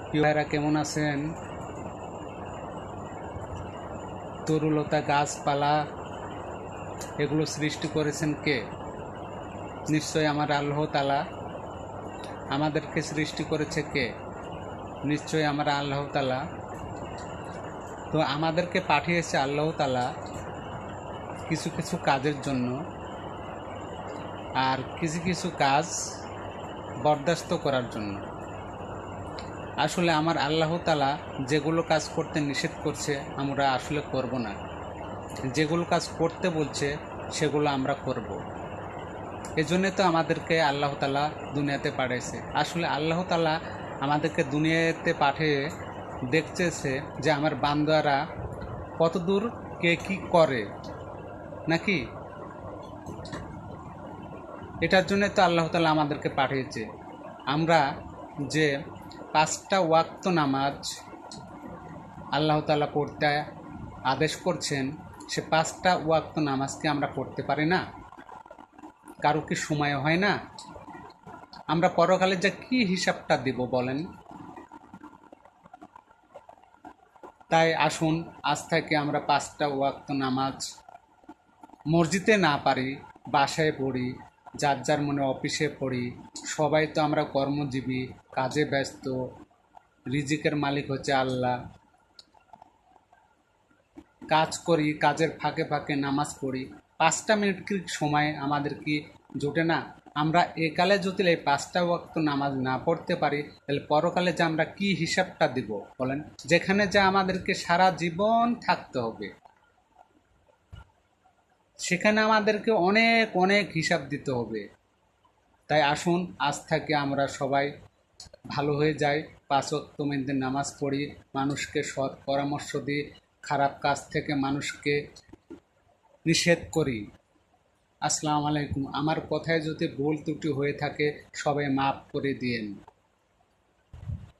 প্রিয় ভাইরা কেমন আছেন? তরুলতা গাছপালা এগুলো সৃষ্টি করেছেন কে? নিশ্চয়ই আমার আল্লাহ তাআলা। আমাদেরকে সৃষ্টি করেছে কে? নিশ্চয়ই আমার আল্লাহ তাআলা। তো আমাদেরকে পাঠিয়েছে আল্লাহ তাআলা কিছু কিছু কাজের জন্য, আর কিছু কিছু কাজ বরদাস্ত করার জন্য। আসলে আমার আল্লাহ তাআলা যেগুলো কাজ করতে নিষেধ করছে আমরা আসলে করব না, যেগুলো কাজ করতে বলছে সেগুলো আমরা করব। এজন্যই তো আমাদেরকে আল্লাহ তাআলা দুনিয়াতে পাঠিয়েছে। আসলে আল্লাহ তাআলা আমাদেরকে দুনিয়াতে পাঠিয়ে দেখতেছে যে আমার বান্দারা কতদূর কে কি করে, নাকি? এটার জন্য তো আল্লাহ তাআলা আমাদেরকে পাঠিয়েছে। আমরা যে 5টা ওয়াক্ত নামাজ আল্লাহ তাআলা পড়তে আদেশ করছেন, সে 5টা ওয়াক্ত নামাজকে আমরা পড়তে পারি না? কারো কি সময় হয় না? আমরা পরকালে যে কি হিসাবটা দিব বলেন? তাই আসুন আজ থেকে আমরা 5টা ওয়াক্ত নামাজ মসজিদে না পারি বাসায় পড়ি, যার যার মনে অফিসে পড়ি। সবাই তো আমরা কর্মজীবী, কাজে ব্যস্ত, রিজিকের মালিক হচ্ছে আল্লাহ। কাজ করি, কাজের ফাঁকে ফাঁকে নামাজ পড়ি। 5টা মিনিট কি সময় আমাদের কি জোটে না? আমরা একালে যদি এই 5টা ওয়াক্ত নামাজ না পড়তে পারি, তাহলে পরকালে যে আমরা কি হিসাবটা দিব বলেন? যেখানে যা আমাদেরকে সারা জীবন থাকতে হবে, সেখানে আমাদেরকে অনেক অনেক হিসাব দিতে হবে। তাই আসুন আজ থেকে আমরা সবাই ভালো হয়ে যাই, 5 ওয়াক্ত মেনে নামাজ পড়ি, মানুষকে সৎ পরামর্শ দিই, খারাপ কাজ থেকে মানুষকে নিষেধ করি। আসসালামু আলাইকুম। আমার কথায় যদি ভুল ত্রুটি হয়ে থাকে সবাই মাফ করে দিয়েন।